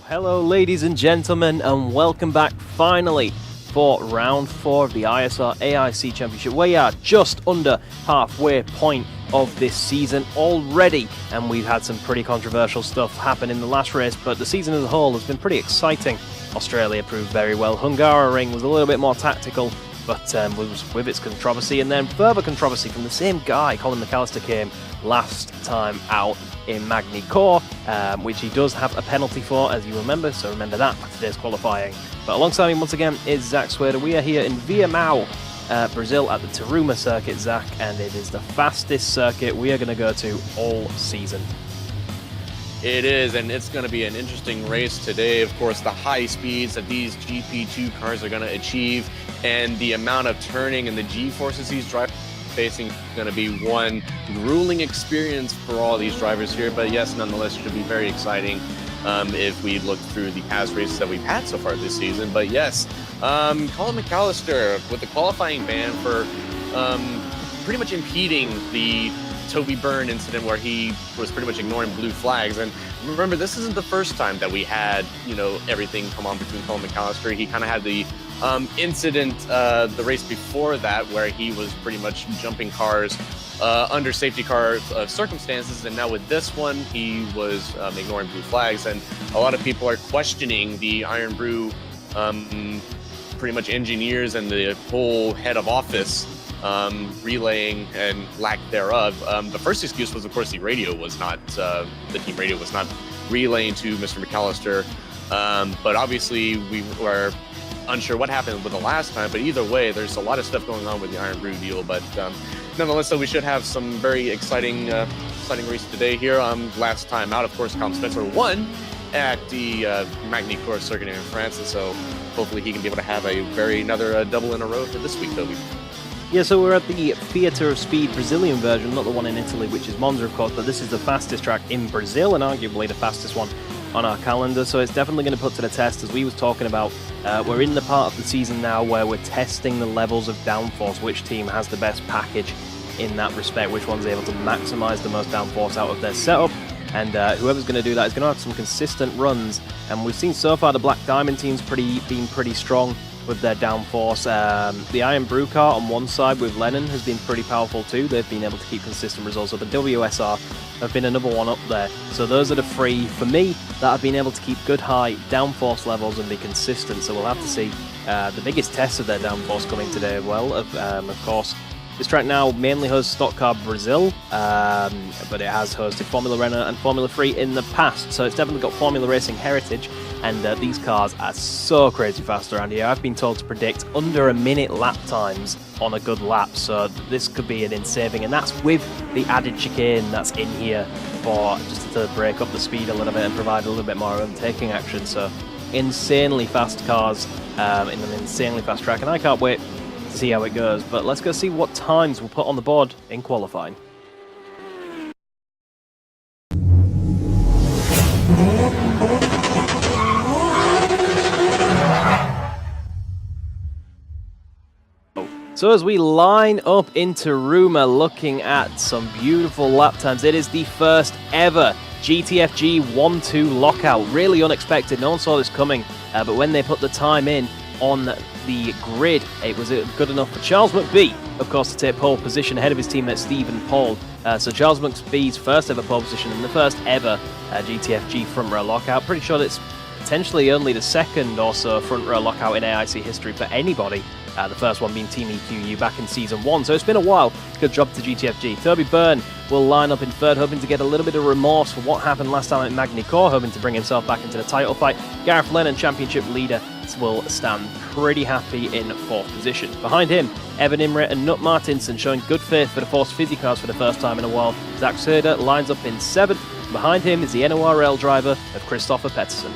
Hello ladies and gentlemen, and welcome back finally for round 4 of the ISR AIC Championship. We are just under halfway point of this season already, and we've had some pretty controversial stuff happen in the last race, but the season as a whole has been pretty exciting. Australia proved very well. Hungaroring was a little bit more tactical, but was with its controversy, and then further controversy from the same guy, Callum McAllister, came last time out in Magny-Cours, which he does have a penalty for, as you remember, so remember that for today's qualifying. But alongside me once again is Zach Swader. We are here in Viamão, Brazil at the Taruma circuit, Zach, and it is the fastest circuit we are going to go to all season. It is, and it's going to be an interesting race today. Of course, the high speeds that these GP2 cars are going to achieve and the amount of turning and the G-forces these drivers facing is going to be one grueling experience for all these drivers here. But yes, nonetheless, it should be very exciting if we look through the past races that we've had so far this season. But yes, Callum McAllister with the qualifying ban for pretty much impeding the Toby Byrne incident where he was pretty much ignoring blue flags. And remember, this isn't the first time that we had, everything come on between Callum McAllister. He kind of had the incident the race before that where he was pretty much jumping cars under safety car circumstances, and now with this one he was ignoring blue flags, and a lot of people are questioning the Iron Brew pretty much engineers and the whole head of office relaying and lack thereof. The first excuse was, of course, the radio was not the team radio was not relaying to Mr. McAllister, but obviously we were unsure what happened with the last time. But either way, there's a lot of stuff going on with the Iron Brew deal, but nonetheless, so we should have some very exciting race today here. Last time out, of course, Callum Spencer won at the Magny-Cours circuit in France, and so hopefully he can be able to have another double in a row for this week, Toby. Yeah, so we're at the Theatre of Speed Brazilian version, not the one in Italy, which is Monza, of course, but this is the fastest track in Brazil and arguably the fastest one on our calendar, so it's definitely going to put to the test, as we was talking about. We're in the part of the season now where we're testing the levels of downforce, which team has the best package in that respect, which one's able to maximize the most downforce out of their setup, and whoever's going to do that is going to have some consistent runs. And we've seen so far the Black Diamond team's been pretty strong with their downforce. The Iron Brew car on one side with Lennon has been pretty powerful too. They've been able to keep consistent results. So the WSR have been another one up there. So those are the three, for me, that have been able to keep good high downforce levels and be consistent. So we'll have to see the biggest test of their downforce coming today. Well, of course, this track now mainly hosts Stock Car Brazil, but it has hosted Formula Renault and Formula 3 in the past, so it's definitely got Formula Racing heritage, and these cars are so crazy fast around here. I've been told to predict under a minute lap times on a good lap, so this could be an insane thing, and that's with the added chicane that's in here for just to break up the speed a little bit and provide a little bit more overtaking action. So insanely fast cars in an insanely fast track, and I can't wait to see how it goes. But let's go see what times we'll put on the board in qualifying. So as we line up into Taruma, looking at some beautiful lap times, it is the first ever GTFG 1-2 lockout. Really unexpected, no one saw this coming, but when they put the time in on the grid, it was good enough for Charles McBee, of course, to take pole position ahead of his teammate Stephen Paul. So Charles McBee's first ever pole position and the first ever GTFG front row lockout. Pretty sure it's potentially only the second or so front row lockout in AIC history for anybody. The first one being Team EQU back in Season 1, so it's been a while. Good job to GTFG. Toby Byrne will line up in third, hoping to get a little bit of remorse for what happened last time at Magny-Cours, hoping to bring himself back into the title fight. Gareth Lennon, championship leader, will stand pretty happy in fourth position. Behind him, Evan Imre and Nut Martinson showing good faith for the Force Fizzy cars for the first time in a while. Zach Swader lines up in seventh. Behind him is the NORL driver of Christopher Pettersson.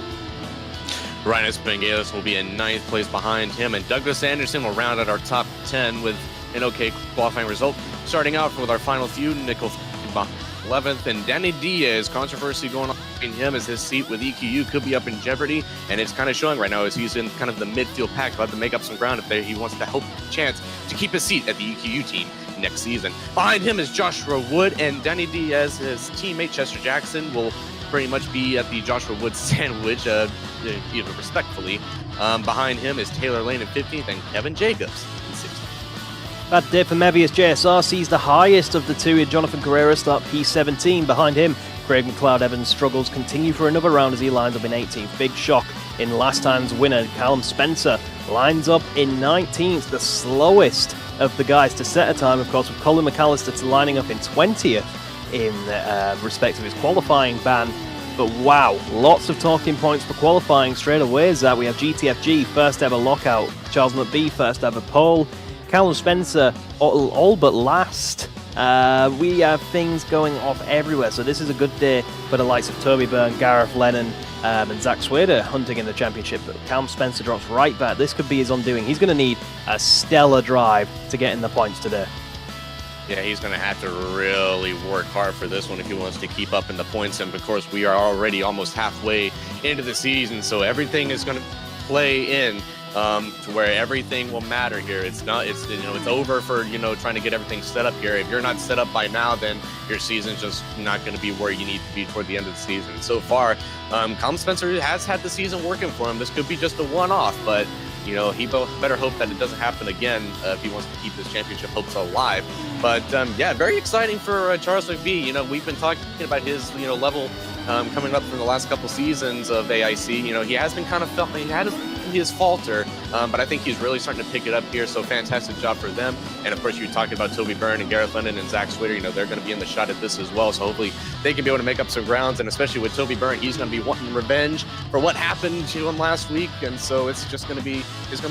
Rhinus Bengalis will be in 9th place behind him, and Douglas Anderson will round out our top 10 with an okay qualifying result. Starting out with our final few, Nickel 11th, and Danny Diaz, controversy going on between him as his seat with EQU could be up in jeopardy, and it's kind of showing right now as he's in kind of the midfield pack, about to make up some ground if he wants to help chance to keep his seat at the EQU team next season. Behind him is Joshua Wood, and Danny Diaz, his teammate Chester Jackson, will pretty much be at the Joshua Woods sandwich, respectfully. Behind him is Taylor Lane in 15th and Kevin Jacobs in 16th. Bad day for Mevius. JSR sees the highest of the two in Jonathan Carrera start P17. Behind him, Craig McLeod Evans struggles continue for another round as he lines up in 18th. Big shock in last time's winner, Callum Spencer, lines up in 19th, the slowest of the guys to set a time, of course, with Colin McAllister lining up in 20th in respect of his qualifying ban. But wow, lots of talking points for qualifying straight away. Is that we have GTFG, first ever lockout, Charles McBee, first ever pole, Callum Spencer, all but last. We have things going off everywhere, so this is a good day for the likes of Toby Byrne, Gareth Lennon, and Zach Swader hunting in the championship. But Callum Spencer drops right back. This could be his undoing. He's going to need a stellar drive to get in the points today. Yeah, he's going to have to really work hard for this one if he wants to keep up in the points. And of course, we are already almost halfway into the season, so everything is going to play in to where everything will matter here. It's over for trying to get everything set up here. If you're not set up by now, then your season's just not going to be where you need to be toward the end of the season. So far, Callum Spencer has had the season working for him. This could be just a one-off, but he better hope that it doesn't happen again if he wants to keep his championship hopes alive. But yeah, very exciting for Charles McBee. We've been talking about his level coming up from the last couple seasons of AIC. He has been kind of felt he had his falter, but I think he's really starting to pick it up here. So fantastic job for them. And of course, you're talking about Toby Byrne and Gareth Lennon and Zach Swader. They're going to be in the shot at this as well. So hopefully they can be able to make up some grounds. And especially with Toby Byrne, he's going to be wanting revenge for what happened to him last week. And so it's going to be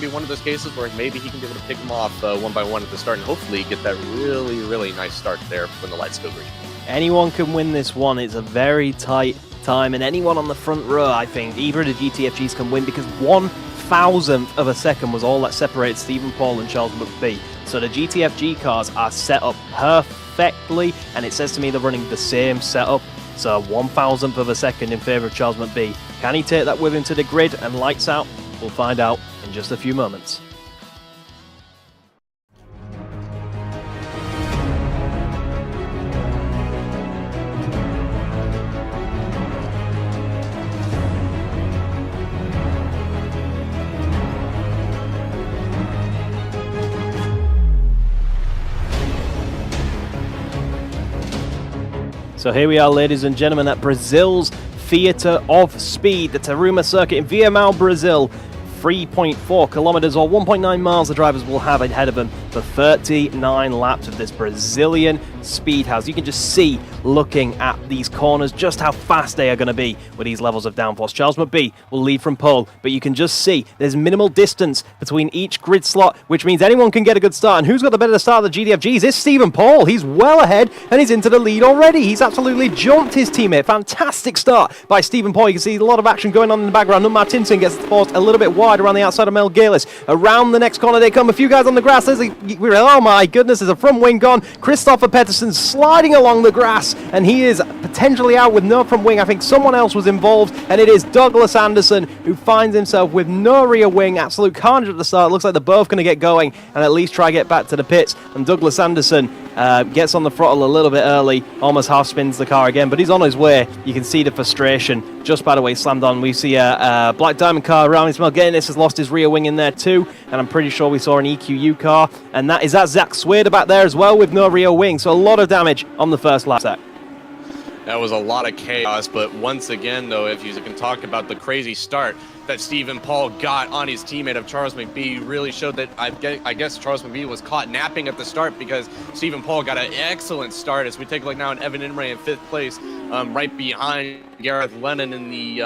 one of those cases where maybe he can be able to pick them off one by one at the start and hopefully get that really, really nice start there when the lights go green. Anyone can win this one. It's a very tight time, and anyone on the front row, I think, either of the GTFGs can win, because 1,000th of a second was all that separated Stephen Paul and Charles McBee. So the GTFG cars are set up perfectly, and it says to me they're running the same setup. So 1,000th of a second in favour of Charles McBee. Can he take that with him to the grid and lights out? We'll find out in just a few moments. So here we are, ladies and gentlemen, at Brazil's Theatre of Speed, the Taruma circuit in Viamão, Brazil. 3.4 kilometers or 1.9 miles the drivers will have ahead of them for 39 laps of this Brazilian speed house. You can just see, looking at these corners, just how fast they are going to be with these levels of downforce. Charles McBee will lead from pole, but you can just see there's minimal distance between each grid slot, which means anyone can get a good start. And who's got the better start of the GTFGs? It's Stephen Paul. He's well ahead and he's into the lead already. He's absolutely jumped his teammate. Fantastic start by Stephen Paul. You can see a lot of action going on in the background. Nun Martinson gets forced a little bit wide around the outside of Mel Galis. Around the next corner they come. A few guys on the grass. Oh my goodness, there's a front wing gone. Christopher Pettersson sliding along the grass, and he is potentially out with no front wing. I think someone else was involved, and it is Douglas Anderson who finds himself with no rear wing. Absolute carnage at the start. Looks like they're both going to get going and at least try to get back to the pits. And Douglas Anderson gets on the throttle a little bit early, almost half spins the car again, but he's on his way. You can see the frustration just by the way he slammed on. We see a Black Diamond car around his Melganis has lost his rear wing in there too, and I'm pretty sure we saw an EQU car, and that is Zach Swader back there as well with no rear wing, so a lot of damage on the first lap. That was a lot of chaos, but once again, though, if you can talk about the crazy start that Stephen Paul got on his teammate of Charles McBee, really showed that I guess Charles McBee was caught napping at the start, because Stephen Paul got an excellent start. As we take a look now at Evan Imre in 5th place, right behind Gareth Lennon in the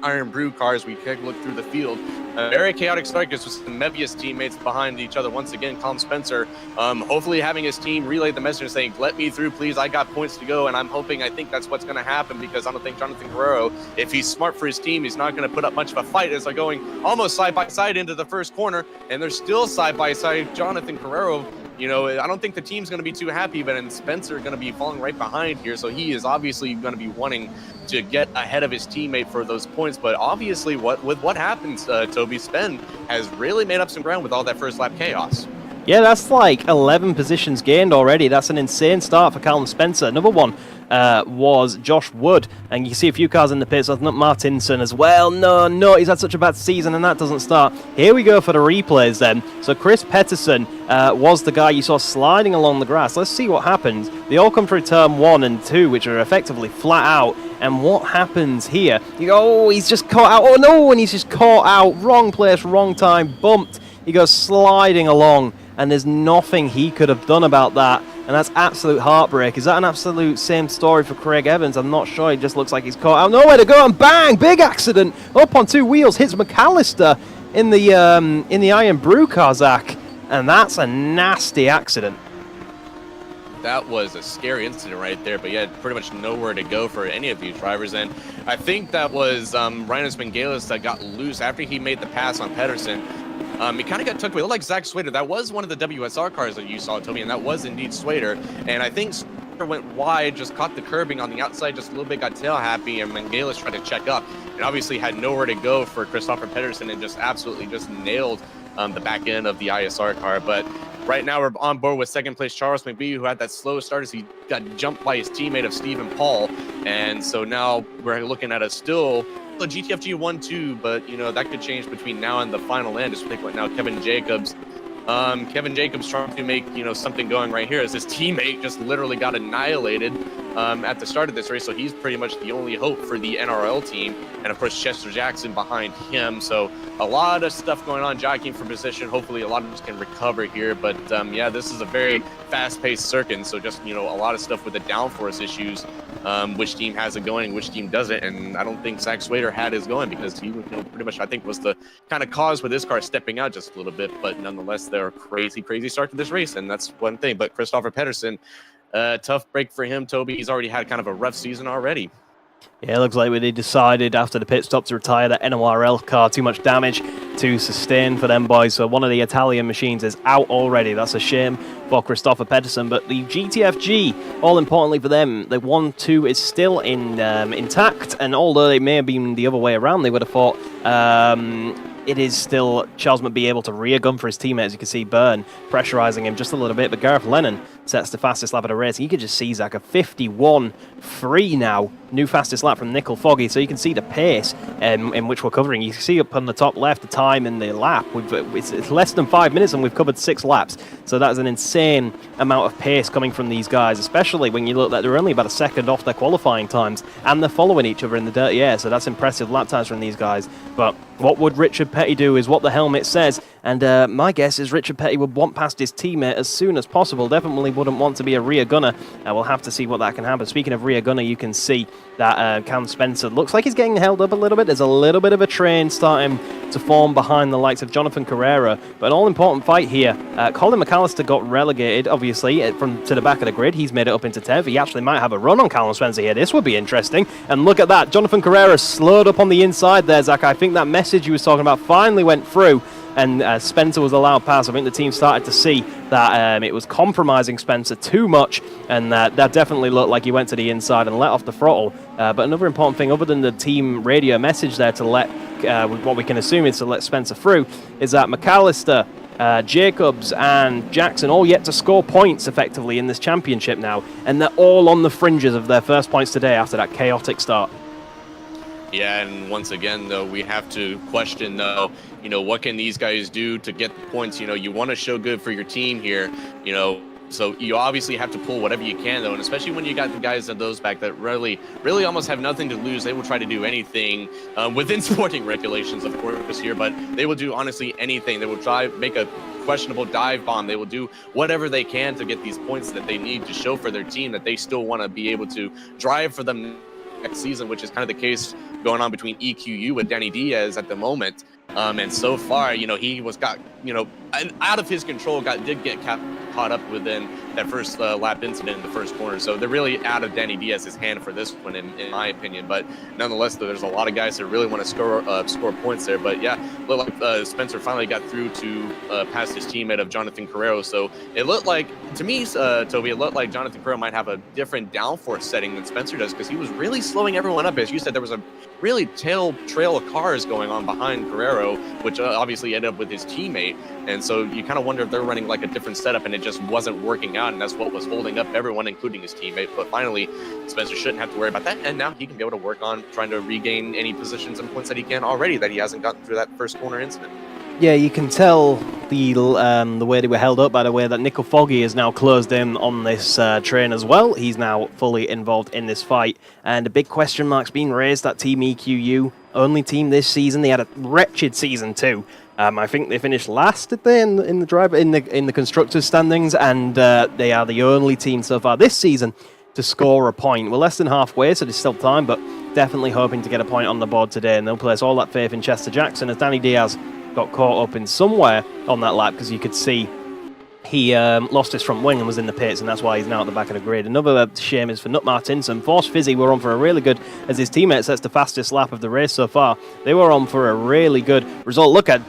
Iron Brew cars. We take a look through the field. A very chaotic start because with the Mevius teammates behind each other. Once again, Callum Spencer hopefully having his team relay the message saying, let me through, please. I got points to go. And I think that's what's going to happen, because I don't think Jonathan Guerrero, if he's smart for his team, he's not going to put up much of a fight as they're going almost side by side into the first corner. And they're still side by side. Jonathan Guerrero, I don't think the team's going to be too happy, but then Spencer going to be falling right behind here. So he is obviously going to be wanting to get ahead of his teammate for those points. But obviously with what happens, Toby Spen has really made up some ground with all that first lap chaos. Yeah, that's like 11 positions gained already. That's an insane start for Callum Spencer. Another one was Josh Wood, and you see a few cars in the pits. That's not Martinson as well. No, he's had such a bad season, and that doesn't start. Here we go for the replays then. So Chris Pettersson was the guy you saw sliding along the grass. Let's see what happens. They all come through turn 1 and 2, which are effectively flat out. And what happens here? You go, oh, he's just caught out. Oh no, and he's just caught out. Wrong place, wrong time, bumped. He goes sliding along, and there's nothing he could have done about that. And that's absolute heartbreak. Is that an absolute same story for Craig Evans? I'm not sure. He just looks like he's caught out. Nowhere to go, and bang! Big accident. Up on 2 wheels. Hits McAllister in the Iron Brew car, Zach. And that's a nasty accident. That was a scary incident right there, but yeah, pretty much nowhere to go for any of these drivers. And I think that was Rhinus Vangelis that got loose after he made the pass on Pettersson. He kind of got took away. It looked like Zach Swader. That was one of the WSR cars that you saw, Toby, and that was indeed Swader. And I think Swader went wide, just caught the curbing on the outside just a little bit, got tail happy, and Vangelis tried to check up. And obviously had nowhere to go for Christopher Pettersson and just absolutely just nailed the back end of the ISR car. But right now we're on board with second place Charles McBee, who had that slow start as he got jumped by his teammate of Stephen Paul. And so now we're looking at a still a GTFG 1-2, but you know that could change between now and the final end. Just think what now Kevin Jacobs trying to make something going right here as his teammate just literally got annihilated at the start of this race. So he's pretty much the only hope for the NRL team, and of course Chester Jackson behind him. So a lot of stuff going on, jockeying for position. Hopefully a lot of us can recover here, but yeah, this is a very fast-paced circuit, so just a lot of stuff with the downforce issues, which team has it going, which team doesn't. And I don't think Zach Swader had his going because he pretty much I think was the kind of cause with this car stepping out just a little bit. But nonetheless, they're a crazy start to this race, and that's one thing. But Christopher Pettersson, tough break for him, Toby. He's already had kind of a rough season already. Yeah, it looks like they decided after the pit stop to retire that NORL car. Too much damage to sustain for them boys. So one of the Italian machines is out already. That's a shame for Christopher Pettersson. But the GTFG, all importantly for them, the 1-2 is still intact. And although it may have been the other way around, they would have thought it is still Charles McBee able to rear gun for his teammate. As you can see, Byrne pressurizing him just a little bit. But Gareth Lennon sets the fastest lap of the race. You can just see, Zach, a 51.3 now. New fastest lap from Nickel Foggy. So you can see the pace in which we're covering. You can see up on the top left the time in the lap. It's less than 5 minutes and we've covered 6 laps. So that is an insane amount of pace coming from these guys, especially when you look that they're only about a second off their qualifying times and they're following each other in the dirty air. So that's impressive lap times from these guys. But what would Richard Petty do is what the helmet says. And my guess is Richard Petty would want past his teammate as soon as possible. Definitely wouldn't want to be a rear gunner. We'll have to see what that can happen. Speaking of rear gunner, you can see that Callum Spencer looks like he's getting held up a little bit. There's a little bit of a train starting to form behind the likes of Jonathan Carrera. But an all-important fight here. Colin McAllister got relegated, obviously, to the back of the grid. He's made it up into 10th. He actually might have a run on Callum Spencer here. This would be interesting. And look at that. Jonathan Carrera slowed up on the inside there, Zach. I think that message you was talking about finally went through. And Spencer was allowed pass. I think the team started to see that it was compromising Spencer too much, and that definitely looked like he went to the inside and let off the throttle. But another important thing, other than the team radio message there to let, what we can assume is to let Spencer through, is that McAllister, Jacobs and Jackson all yet to score points effectively in this championship now, and they're all on the fringes of their first points today after that chaotic start. Yeah, and once again, though, we have to question, though, what can these guys do to get the points? You want to show good for your team here, so you obviously have to pull whatever you can, though, and especially when you got the guys in those back that really almost have nothing to lose. They will try to do anything within sporting regulations, of course, here, but they will do, honestly, anything. They will try make a questionable dive bomb. They will do whatever they can to get these points that they need to show for their team that they still want to be able to drive for them next season, which is kind of the case going on between EQU with Danny Diaz at the moment. And so far, he was out of his control, did get caught up within that first lap incident in the first corner. So they're really out of Danny Diaz's hand for this one, in my opinion. But nonetheless, though, there's a lot of guys that really want to score points there. But yeah, looked like Spencer finally got through to past his teammate of Jonathan Carrero. So it looked like, to me, Toby, it looked like Jonathan Carrero might have a different downforce setting than Spencer does, because he was really slowing everyone up. As you said, there was a really trail of cars going on behind Carrero, which obviously ended up with his teammate. And so you kind of wonder if they're running like a different setup and it just wasn't working out, and that's what was holding up everyone, including his teammate. But finally, Spencer shouldn't have to worry about that, and now he can be able to work on trying to regain any positions and points that he can already that he hasn't gotten through that first corner incident. Yeah, you can tell the way they were held up by the way that Nickel Foggy is now closed in on this train as well. He's now fully involved in this fight, and a big question mark's being raised at Team EQU. Only team this season. They had a wretched season too. I think they finished last, did they, in the constructors standings, and they are the only team so far this season to score a point. We're less than halfway, so there's still time, but definitely hoping to get a point on the board today, and they'll place all that faith in Chester Jackson, as Danny Diaz got caught up in somewhere on that lap, because you could see he lost his front wing and was in the pits, and that's why he's now at the back of the grid. Another shame is for Nut Martinson. Force Fizzy were on for a really good, as his teammate sets the fastest lap of the race so far. They were on for a really good result. Look at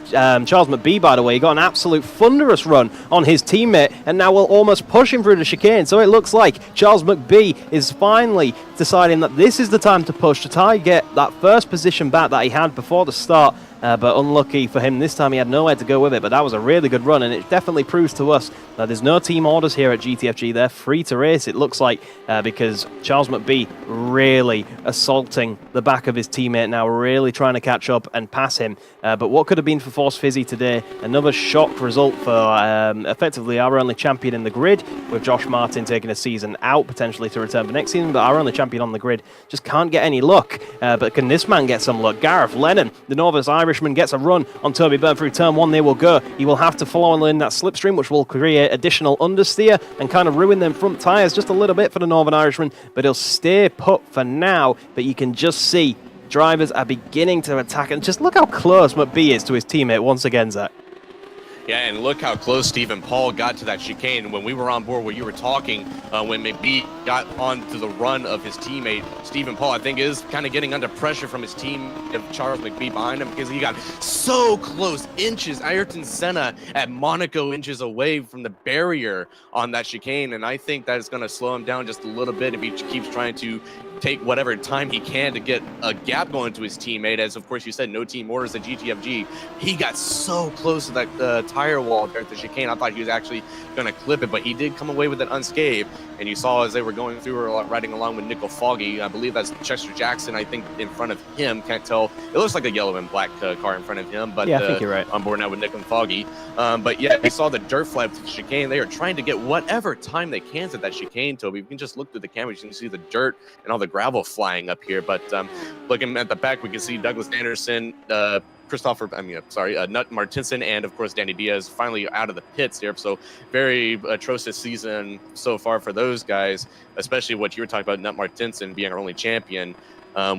Charles McBee, by the way. He got an absolute thunderous run on his teammate, and now will almost push him through the chicane. So it looks like Charles McBee is finally deciding that this is the time to push, to try and get that first position back that he had before the start. But unlucky for him, this time he had nowhere to go with it. But that was a really good run, and it definitely proves to us that there's no team orders here at GTFG. They're free to race, it looks like, because Charles McBee really assaulting the back of his teammate now, really trying to catch up and pass him. But what could have been for Force Fizzy today, another shock result for effectively our only champion in the grid, with Josh Martin taking a season out, potentially to return for next season. But our only champion on the grid just can't get any luck. But can this man get some luck? Gareth Lennon, the Northern Irishman, gets a run on Toby Byrne through turn one. They will go. He will have to follow in that slipstream, which will create additional understeer and kind of ruin them front tyres just a little bit for the Northern Irishman, but he'll stay put for now. But you can just see drivers are beginning to attack, and just look how close McBee is to his teammate once again, Zach. Yeah, and look how close Stephen Paul got to that chicane. When we were on board where you were talking, when McBee got onto the run of his teammate, Stephen Paul, I think, is kind of getting under pressure from his team of Charles McBee behind him, because he got so close, inches, Ayrton Senna at Monaco inches away from the barrier on that chicane, and I think that is going to slow him down just a little bit if he keeps trying to take whatever time he can to get a gap going to his teammate. As of course you said, no team orders at GTFG. He got so close to that tire wall there at the chicane. I thought he was actually going to clip it, but he did come away with it unscathed. And you saw as they were going through, or riding along with Nickel Foggy, I believe that's Chester Jackson, I think, in front of him. Can't tell. It looks like a yellow and black car in front of him, but yeah, I think you're right. On board now with Nickel and Foggy. But yeah, we saw the dirt fly up to the chicane. They are trying to get whatever time they can at that chicane, Toby. You can just look through the cameras, you can see the dirt and all the gravel flying up here. But looking at the back, we can see Douglas Anderson, Nut Martinson, and of course Danny Diaz finally out of the pits here. So very atrocious season so far for those guys, especially what you were talking about, Nut Martinson being our only champion,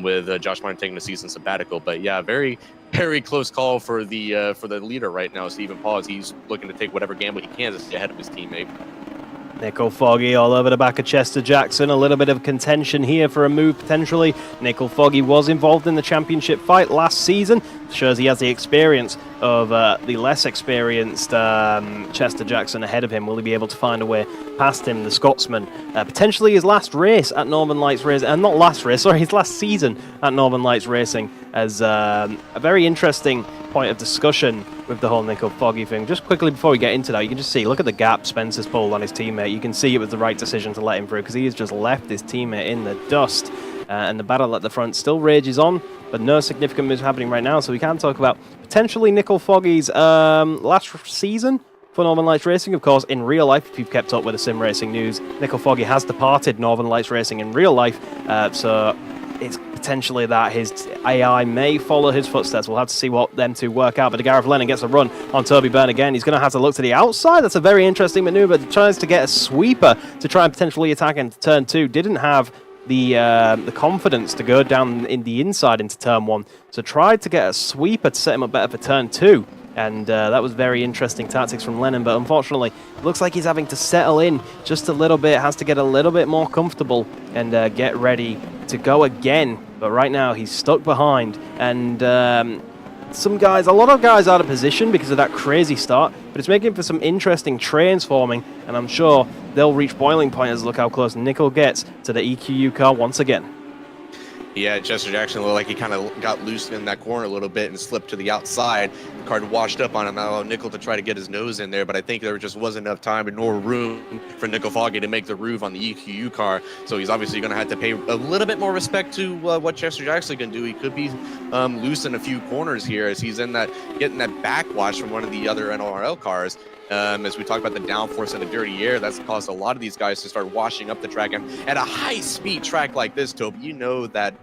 with Josh Martin taking the season sabbatical. But yeah, very, very close call for the leader right now, Stephen Paul, as he's looking to take whatever gamble he can to stay ahead of his teammate. Nickel Foggy all over the back of Chester Jackson. A little bit of contention here for a move potentially. Nickel Foggy was involved in the championship fight last season. Shows he has the experience of the less experienced Chester Jackson ahead of him. Will he be able to find a way past him, the Scotsman? Potentially his last race at Northern Lights Racing, his last season at Northern Lights Racing, as a very interesting point of discussion with the whole Nickel Foggy thing. Just quickly before we get into that, you can just see, look at the gap Spencer's pulled on his teammate. You can see it was the right decision to let him through, because he has just left his teammate in the dust. And the battle at the front still rages on, but no significant moves happening right now. So we can talk about potentially Nickel Foggy's last season for Northern Lights Racing. Of course, in real life, if you've kept up with the sim racing news, Nickel Foggy has departed Northern Lights Racing in real life. So it's potentially that his AI may follow his footsteps. We'll have to see what them two work out. But Gareth Lennon gets a run on Toby Byrne again. He's going to have to look to the outside. That's a very interesting maneuver. He tries to get a sweeper to try and potentially attack into turn two. Didn't have the confidence to go down in the inside into turn one. So tried to get a sweeper to set him up better for turn two. And that was very interesting tactics from Lennon, but unfortunately, it looks like he's having to settle in just a little bit, has to get a little bit more comfortable and get ready to go again. But right now, he's stuck behind, and a lot of guys out of position because of that crazy start, but it's making for some interesting trains forming, and I'm sure they'll reach boiling point as look how close Nickel gets to the EQU car once again. Yeah, Chester Jackson looked like he kind of got loose in that corner a little bit and slipped to the outside. The car washed up on him. Now Nickel to try to get his nose in there, but I think there just wasn't enough time nor room for Nickel Foggy to make the groove on the EQU car. So he's obviously going to have to pay a little bit more respect to what Chester Jackson can do. He could be loose in a few corners here as he's in that getting that backwash from one of the other NRL cars. As we talk about the downforce and the dirty air, that's caused a lot of these guys to start washing up the track. And at a high-speed track like this, Toby, you know that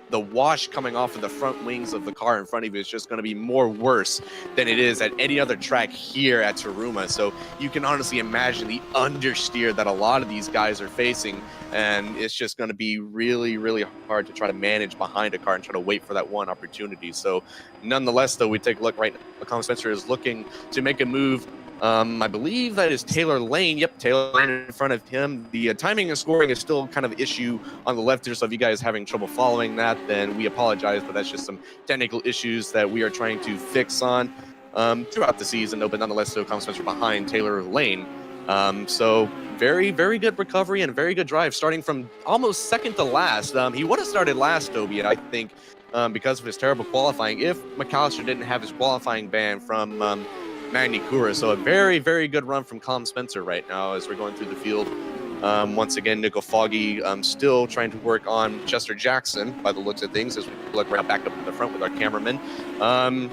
the wash coming off of the front wings of the car in front of you is just going to be more worse than it is at any other track here at Taruma. So you can honestly imagine the understeer that a lot of these guys are facing, and it's just going to be really, really hard to try to manage behind a car and try to wait for that one opportunity. So nonetheless, though, we take a look right now. Callum Spencer is looking to make a move. I believe that is Taylor Lane. Yep, Taylor Lane in front of him. The timing and scoring is still kind of an issue on the left here, so if you guys are having trouble following that, then we apologize, but that's just some technical issues that we are trying to fix on throughout the season, but nonetheless, so Callum Spencer behind Taylor Lane. So very, very good recovery and very good drive, starting from almost second to last. He would have started last, Toby, I think, because of his terrible qualifying, if McAllister didn't have his qualifying ban from Magny-Cours. So a very, very good run from Callum Spencer right now as we're going through the field. Once again, Nickel Foggy still trying to work on Chester Jackson by the looks of things as we look right back up in the front with our cameraman.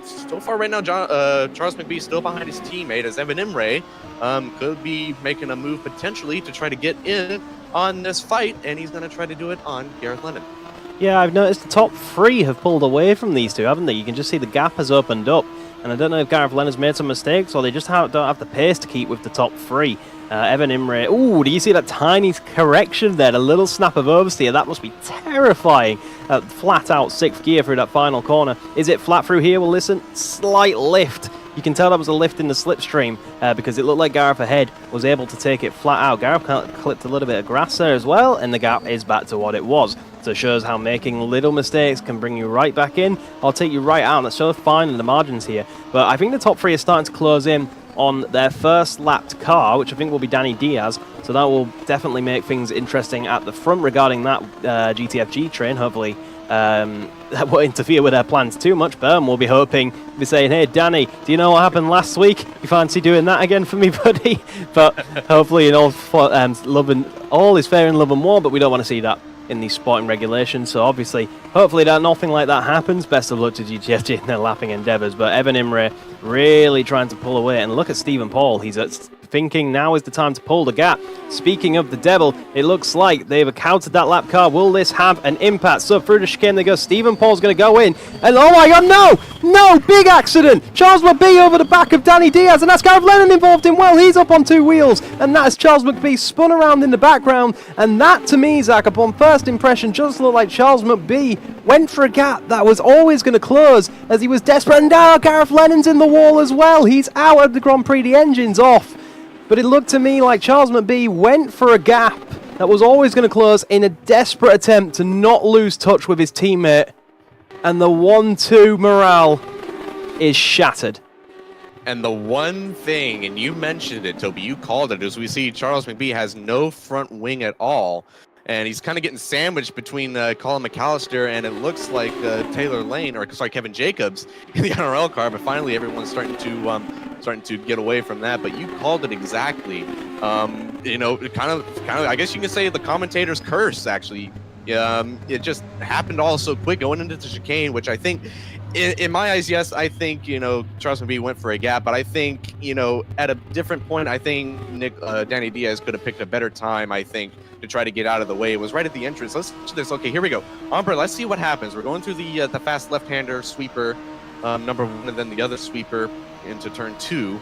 So far right now, Charles McBee still behind his teammate as Evan Imre could be making a move potentially to try to get in on this fight, and he's going to try to do it on Gareth Lennon. Yeah, I've noticed the top three have pulled away from these two, haven't they? You can just see the gap has opened up. And I don't know if Gareth Lennon's made some mistakes or they just don't have the pace to keep with the top three. Evan Imre, ooh, do you see that tiny correction there? A little snap of oversteer. That must be terrifying. Flat out sixth gear through that final corner. Is it flat through here? Well, listen, slight lift. You can tell that was a lift in the slipstream because it looked like Gareth ahead was able to take it flat out. Gareth clipped a little bit of grass there as well, and the gap is back to what it was. So it shows how making little mistakes can bring you right back in or take you right out. And that's so fine in the margins here. But I think the top three are starting to close in on their first lapped car, which I think will be Danny Diaz. So that will definitely make things interesting at the front regarding that GTFG train. Hopefully that won't interfere with their plans too much. Berm will be hoping, be saying, hey, Danny, do you know what happened last week? You fancy doing that again for me, buddy? But hopefully all is fair in love and war, but we don't want to see that in these sporting regulations. So obviously, hopefully nothing like that happens. Best of luck to GTFG in their lapping endeavours. But Evan Imre really trying to pull away. And look at Stephen Paul. He's thinking now is the time to pull the gap. Speaking of the devil, it looks like they've countered that lap car. Will this have an impact? So through the chicane they go. Stephen Paul's going to go in. And oh my god, no! Big accident! Charles McBee over the back of Danny Diaz. And that's Gareth Lennon involved in. Well, he's up on two wheels. And that's Charles McBee spun around in the background. And that, to me, Zach, upon first impression, just looked like Charles McBee went for a gap that was always going to close as he was desperate. And now Gareth Lennon's in the wall as well. He's out of the Grand Prix. The engine's off. But it looked to me like Charles McBee went for a gap that was always going to close in a desperate attempt to not lose touch with his teammate. And the 1-2 morale is shattered. And the one thing, and you mentioned it, Toby, you called it, is we see Charles McBee has no front wing at all. And he's kind of getting sandwiched between Colin McAllister and it looks like Taylor Lane, or sorry, Kevin Jacobs in the NRL car. But finally, everyone's starting to get away from that. But you called it exactly. You know, kind of. I guess you can say the commentator's curse. Actually, it just happened all so quick going into the chicane, which I think. In my eyes, yes, I think, Charles McBee went for a gap, but I think, at a different point, I think Danny Diaz could have picked a better time, I think, to try to get out of the way. It was right at the entrance. Let's do this. Okay, here we go. Umber, let's see what happens. We're going through the fast left-hander sweeper, number one, and then the other sweeper into turn 2.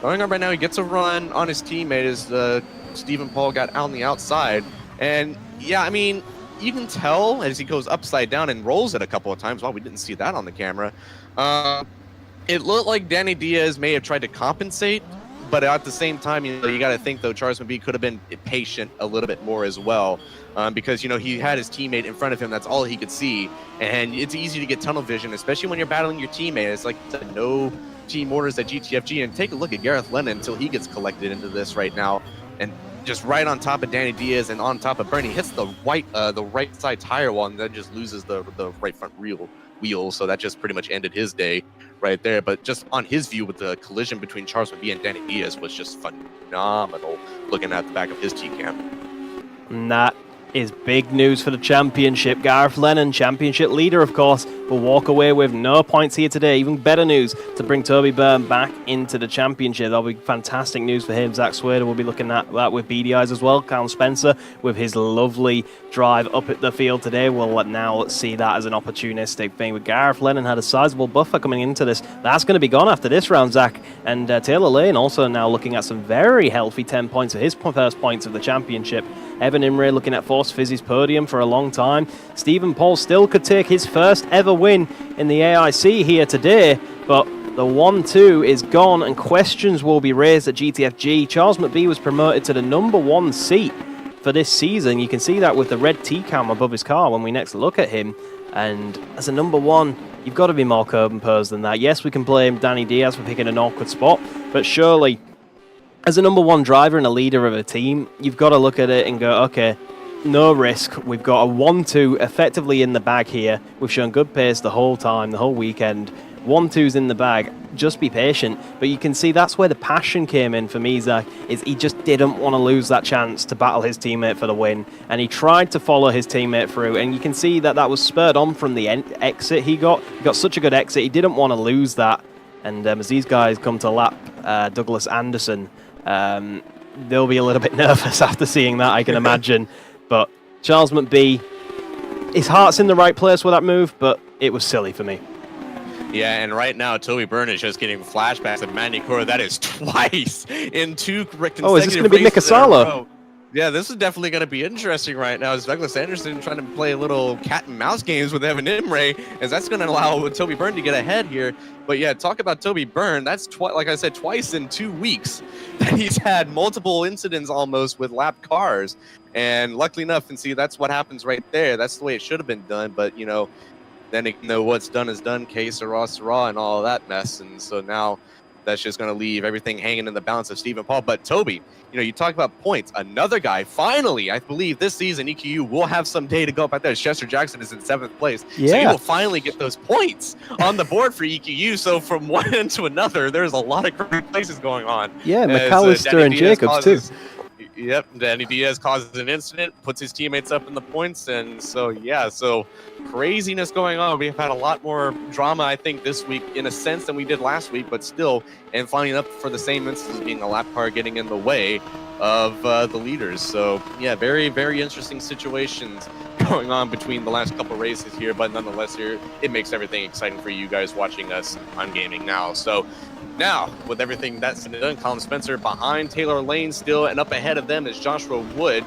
Going on right now, he gets a run on his teammate as Stephen Paul got out on the outside. And, yeah, I mean, you can tell as he goes upside down and rolls it a couple of times. Well, we didn't see that on the camera. It looked like Danny Diaz may have tried to compensate but at the same time, you got to think though, Charles McBee could have been patient a little bit more as well, because he had his teammate in front of him. That's all he could see, and it's easy to get tunnel vision, especially when you're battling your teammate. It's like no team orders at GTFG, and take a look at Gareth Lennon until he gets collected into this right now, and just right on top of Danny Diaz and on top of Bernie, hits the right side tire wall, and then just loses the right front wheel. So that just pretty much ended his day right there. But just on his view, with the collision between Charles McBee and Danny Diaz, was just phenomenal looking at the back of his T-cam. And that is big news for the championship. Gareth Lennon, championship leader, of course, will walk away with no points here today. Even better news to bring Toby Byrne back into the championship. That'll be fantastic news for him. Zach Swader will be looking at that with beady eyes as well. Callum Spencer, with his lovely drive up at the field today, will now see that as an opportunistic thing. But Gareth Lennon had a sizable buffer coming into this. That's going to be gone after this round, Zach. And Taylor Lane also now looking at some very healthy 10 points for his first points of the championship. Evan Imre looking at Force Fizzy's podium for a long time. Stephen Paul still could take his first ever win in the AIC here today, but the 1-2 is gone and questions will be raised at GTFG. Charles McBee was promoted to the #1 seat for this season. You can see that with the red T-cam above his car when we next look at him. And as a #1, you've got to be more composed than that. Yes, we can blame Danny Diaz for picking an awkward spot, but surely, as a #1 driver and a leader of a team, you've got to look at it and go, okay, no risk. We've got a 1-2 effectively in the bag here. We've shown good pace the whole time, the whole weekend. 1-2's in the bag. Just be patient. But you can see that's where the passion came in for me, Zach, is he just didn't want to lose that chance to battle his teammate for the win. And he tried to follow his teammate through. And you can see that that was spurred on from the exit he got. He got such a good exit. He didn't want to lose that. And as these guys come to lap Douglas Anderson, they'll be a little bit nervous after seeing that, I can imagine. But Charles McBee, his heart's in the right place with that move, but it was silly for me. Yeah, and right now, Toby Byrne is just getting flashbacks of Magny-Cours. That is twice in 2 consecutive Oh, is this going to be Nick Asala? Yeah, this is definitely going to be interesting right now. As Douglas Anderson trying to play a little cat and mouse games with Evan Imre, as that's going to allow Toby Byrne to get ahead here. But yeah, talk about Toby Byrne. That's, like I said, twice in 2 weeks that he's had multiple incidents almost with lapped cars. And luckily enough, and see, that's what happens right there. That's the way it should have been done. But, then what's done is done, que sera, sera, and all of that mess. And so now that's just going to leave everything hanging in the balance of Stephen Paul. But Toby, you talk about points. Another guy, finally, I believe this season, EQU will have some day to go up out there. Chester Jackson is in 7th place. Yeah. So he will finally get those points on the board for EQU. So from one end to another, there's a lot of great places going on. Yeah, McAllister and Jacobs too. Yep, Danny Diaz causes an incident, puts his teammates up in the points, and so, yeah, so craziness going on. We've had a lot more drama, I think, this week, in a sense, than we did last week, but still, and finding up for the same instance, being a lap car getting in the way of the leaders. So, yeah, very, very interesting situations going on between the last couple races here, but nonetheless, here, it makes everything exciting for you guys watching us on Gaming Now. So, now, with everything that's done, Callum Spencer behind Taylor Lane still, and up ahead of them is Joshua Wood.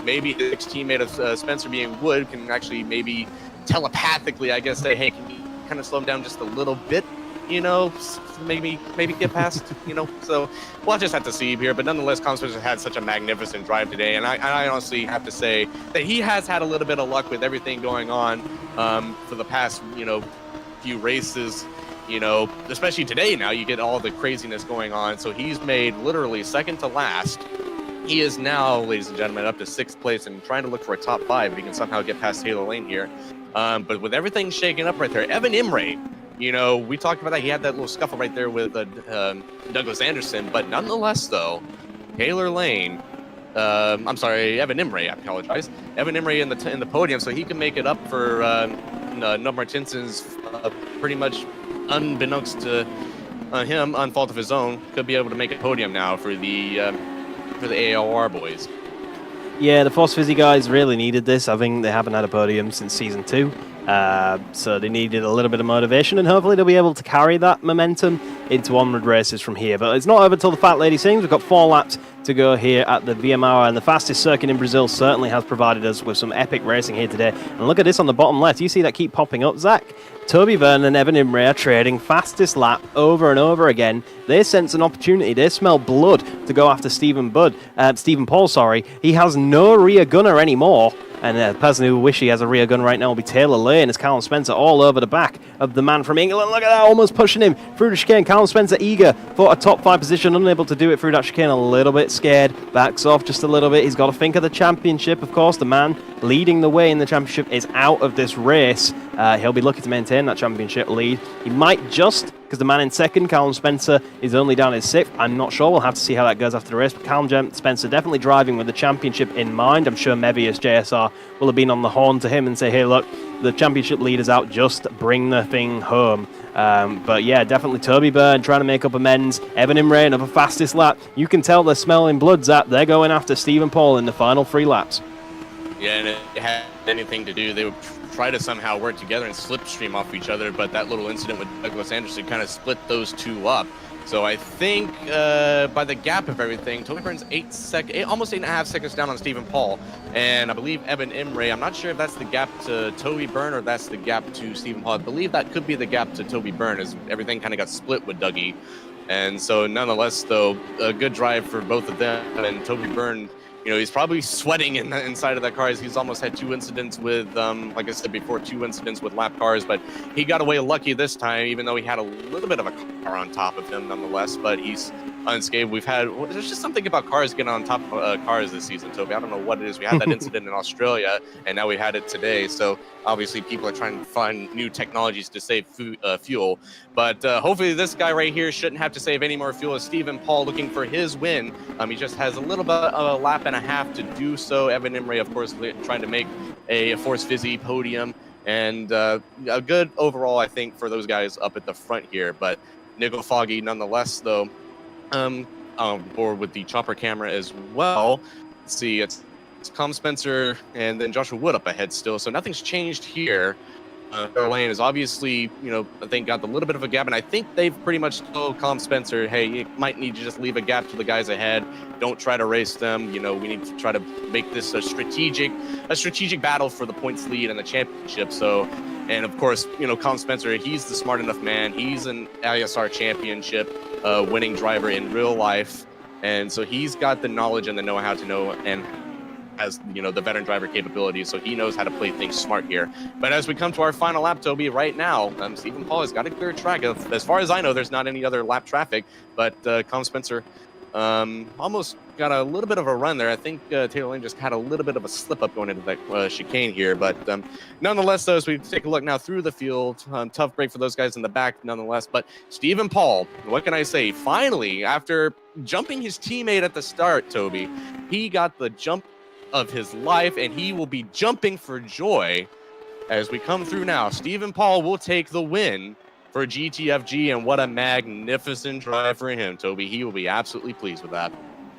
Maybe the teammate of Spencer being Wood can actually maybe telepathically, I guess, say, hey, can you kind of slow him down just a little bit? Maybe get past, So we'll just have to see here. But nonetheless, Callum Spencer had such a magnificent drive today. And I honestly have to say that he has had a little bit of luck with everything going on for the past, few races. Especially today now, you get all the craziness going on. So he's made literally second to last. He is now, ladies and gentlemen, up to 6th place and trying to look for a top 5 if he can somehow get past Taylor Lane here. But with everything shaking up right there, Evan Imre, we talked about that. He had that little scuffle right there with Douglas Anderson. But nonetheless, though, Taylor Lane, Evan Imre, I apologize. Evan Imre in the podium, so he can make it up for Nub Martinson's pretty much unbeknownst to him, on fault of his own, could be able to make a podium now for the AOR boys. Yeah, the Force Fizzy guys really needed this. I think they haven't had a podium since Season 2. So they needed a little bit of motivation, and hopefully they'll be able to carry that momentum into onward races from here. But it's not over till the Fat Lady sings. We've got 4 laps to go here at the VMR, and the fastest circuit in Brazil certainly has provided us with some epic racing here today. And look at this on the bottom left. You see that keep popping up, Zach? Toby Byrne and Evan Imre are trading fastest lap over and over again. They sense an opportunity. They smell blood to go after Stephen Paul, sorry. He has no rear gunner anymore. And the person who wish he has a rear gun right now will be Taylor Lane, as Callum Spencer all over the back of the man from England. Look at that, almost pushing him through the chicane. Callum Spencer eager for a top 5 position, unable to do it through that chicane, a little bit scared, backs off just a little bit. He's got to think of the championship, of course. The man leading the way in the championship is out of this race. He'll be lucky to maintain that championship lead. He might just, because the man in second, Callum Spencer, is only down in 6th. I'm not sure. We'll have to see how that goes after the race. But Callum Spencer definitely driving with the championship in mind. I'm sure Mevius JSR will have been on the horn to him and say, hey, look, the championship leader's out. Just bring the thing home. But yeah, definitely Toby Byrne trying to make up amends. Evan Imre, another fastest lap. You can tell they're smelling blood, Zap. They're going after Stephen Paul in the final 3 laps. Yeah, and it had anything to do, they would try to somehow work together and slipstream off each other, but that little incident with Douglas Anderson kind of split those two up. So I think by the gap of everything, Toby Byrne's almost 8.5 seconds down on Stephen Paul, and I believe Evan Imre, I'm not sure if that's the gap to Toby Byrne or that's the gap to Stephen Paul. I believe that could be the gap to Toby Byrne, as everything kind of got split with Dougie. And so nonetheless, though, a good drive for both of them, and Toby Byrne, you know, he's probably sweating inside of that car. He's almost had 2 incidents with, like I said before, 2 incidents with lap cars, but he got away lucky this time, even though he had a little bit of a car on top of him nonetheless, but he's unscathed. There's just something about cars getting on top of cars this season, Toby. I don't know what it is. We had that incident in Australia, and now we had it today. So obviously people are trying to find new technologies to save fuel. But hopefully this guy right here shouldn't have to save any more fuel. As Stephen Paul looking for his win. He just has a little bit of a lap and a half to do so. Evan Imre, of course, trying to make a Force Fizzy podium. And a good overall, I think, for those guys up at the front here. But Nickel Foggy, nonetheless, though, on board with the chopper camera as well. Let's see, it's Callum Spencer and then Joshua Wood up ahead still, so nothing's changed here. Lane is obviously, you know, I think got a little bit of a gap, and I think they've pretty much told Callum Spencer, hey, you might need to just leave a gap to the guys ahead. Don't try to race them. You know, we need to try to make this a strategic battle for the points lead and the championship. So, and of course, you know, Callum Spencer, he's the smart enough man. He's an ISR championship winning driver in real life, and so he's got the knowledge and the know-how to know, and has, you know, the veteran driver capabilities, so he knows how to play things smart here. But as we come to our final lap, Toby, right now, Stephen Paul has got a clear track. As far as I know, there's not any other lap traffic, but Callum Spencer almost got a little bit of a run there. I think Taylor Lane just had a little bit of a slip up going into that chicane here, but nonetheless, though, as we take a look now through the field, tough break for those guys in the back nonetheless. But Stephen Paul, what can I say? Finally, after jumping his teammate at the start, Toby, he got the jump of his life, and he will be jumping for joy as we come through now. Stephen Paul will take the win for GTFG, and what a magnificent drive for him, Toby. He will be absolutely pleased with that.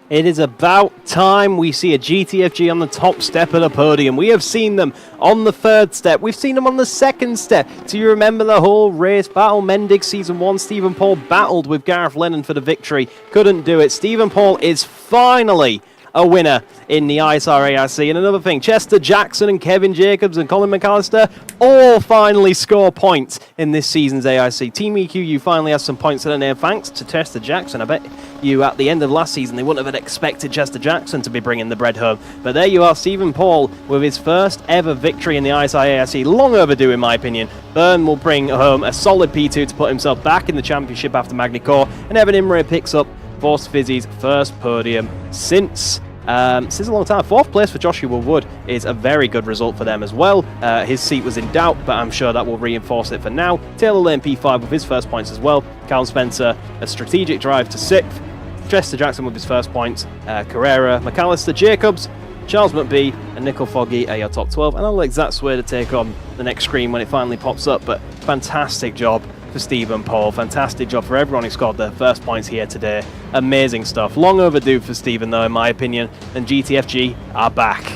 It is about time we see a GTFG on the top step of the podium. We have seen them on the 3rd step. We've seen them on the 2nd step. Do you remember the whole race battle? Mendig Season 1, Stephen Paul battled with Gareth Lennon for the victory. Couldn't do it. Stephen Paul is finally a winner in the ISR AIC. And another thing, Chester Jackson and Kevin Jacobs and Colin McAllister all finally score points in this season's AIC. Team EQU finally has some points to their name thanks to Chester Jackson. I bet you at the end of last season they wouldn't have expected Chester Jackson to be bringing the bread home. But there you are, Stephen Paul with his first ever victory in the ISR AIC. Long overdue in my opinion. Byrne will bring home a solid P2 to put himself back in the championship after Magny-Cours. And Evan Imre picks up Force Fizzy's first podium since a long time. 4th place for Joshua Wood is a very good result for them as well. His seat was in doubt, but I'm sure that will reinforce it for now. Taylor Lane P5 with his first points as well. Callum Spencer, a strategic drive to 6th. Chester Jackson with his first points. Carrera, McAllister, Jacobs, Charles McBee, and Nickel Foggy are your top 12. And I'll let Zach Swear to take on the next screen when it finally pops up, but fantastic job for Stephen Paul. Fantastic job for everyone who scored their first points here today. Amazing stuff. Long overdue for Stephen, though, in my opinion. And GTFG are back.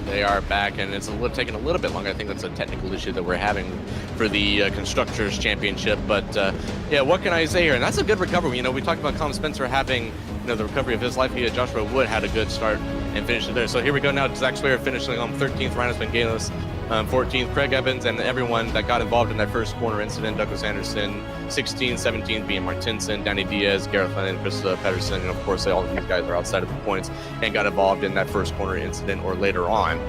They are back, and it's taking a little bit longer. I think that's a technical issue that we're having for the Constructors Championship. But, yeah, what can I say here? And that's a good recovery. You know, we talked about Callum Spencer having, you know, the recovery of his life. He had Joshua Wood had a good start and finished it there. So here we go now. Zach Sawyer finishing on 13th. Rhinus Vangelis 14th, Craig Evans, and everyone that got involved in that first corner incident, Douglas Anderson. 16th, 17th being Martinson, Danny Diaz, Gareth Lennon, Chris Pedersen, and of course all of these guys are outside of the points and got involved in that first corner incident or later on.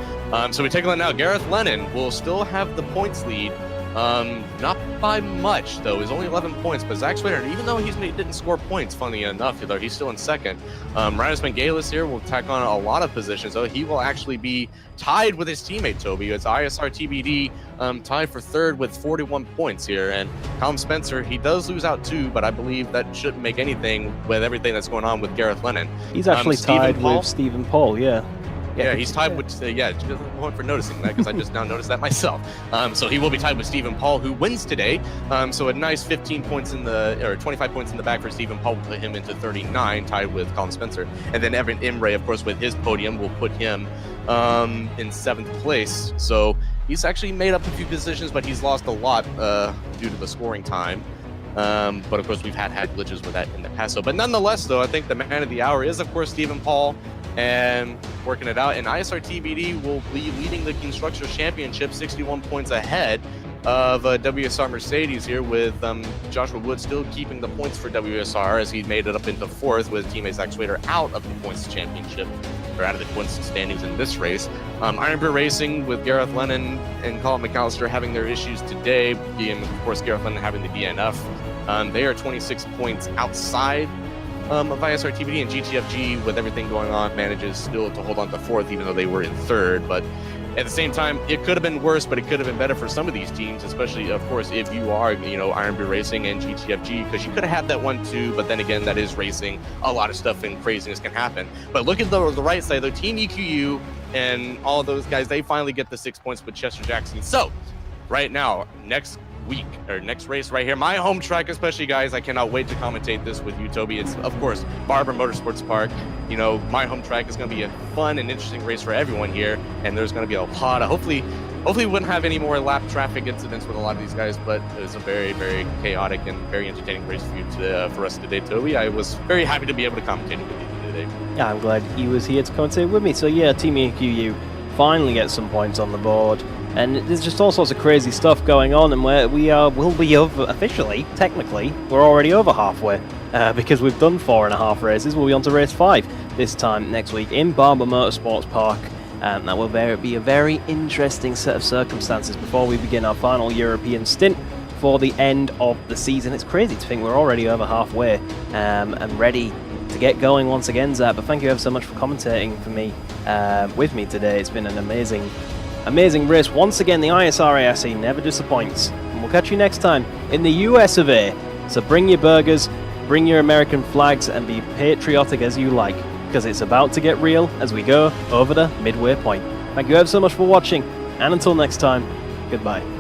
So we take a look now. Gareth Lennon will still have the points lead. Not by much, though. It's only 11 points, but Zach Swader, even though he didn't score points, funnily enough, though, he's still in second. Ryan Spengalis here will tack on a lot of positions, though. He will actually be tied with his teammate, Toby. It's ISR TBD tied for third with 41 points here. And Callum Spencer, he does lose out too, but I believe that shouldn't make anything with everything that's going on with Gareth Lennon. He's actually tied with Stephen Paul, yeah. Yeah, he's tied with, just a point for noticing that, because I just now noticed that myself. So he will be tied with Stephen Paul, who wins today. So a nice 15 points in the, or 25 points in the back for Stephen Paul will put him into 39, tied with Callum Spencer. And then Evan Imre, of course, with his podium, will put him in 7th place. So he's actually made up a few positions, but he's lost a lot due to the scoring time. But of course, we've had glitches with that in the past. So, but nonetheless, though, I think the man of the hour is, of course, Stephen Paul, and working it out. And ISR TBD will be leading the Constructors Championship 61 points ahead of WSR Mercedes here, with Joshua Wood still keeping the points for WSR as he made it up into 4th with teammate Zach Swader out of the points championship, or out of the points standings in this race. Iron Bear Racing with Gareth Lennon and Colin McAllister having their issues today, being, of course, Gareth Lennon having the DNF. They are 26 points outside of ISR TBD, and GTFG, with everything going on, manages still to hold on to 4th, even though they were in 3rd. But at the same time, it could have been worse, but it could have been better for some of these teams, especially, of course, if you are, Iron Bear Racing and GTFG, because you could have had that one too, but then again, that is racing. A lot of stuff and craziness can happen. But look at the right side, though. Team EQU and all of those guys, they finally get the 6 points with Chester Jackson. So, right now, next week, or next race right here, my home track especially, guys, I cannot wait to commentate this with you, Toby. It's, of course, Barber Motorsports Park. My home track is going to be a fun and interesting race for everyone here, and there's going to be a lot of, hopefully we wouldn't have any more lap traffic incidents with a lot of these guys, but it was a very, very chaotic and very entertaining race for us today, Toby. I was very happy to be able to commentate with you today. Yeah, I'm glad he was here to commentate with me. So yeah, Team EQU finally get some points on the board. And there's just all sorts of crazy stuff going on, and we'll be over, officially, technically, we're already over halfway, because we've done 4.5 races. We'll be on to race 5 this time next week in Barber Motorsports Park. That will be a very interesting set of circumstances before we begin our final European stint for the end of the season. It's crazy to think we're already over halfway and ready to get going once again, Zach. But thank you ever so much for commentating for me, with me today. It's been an amazing race. Once again, the ISR AIC never disappoints. And we'll catch you next time in the US of A. So bring your burgers, bring your American flags, and be patriotic as you like, because it's about to get real as we go over the midway point. Thank you ever so much for watching, and until next time, goodbye.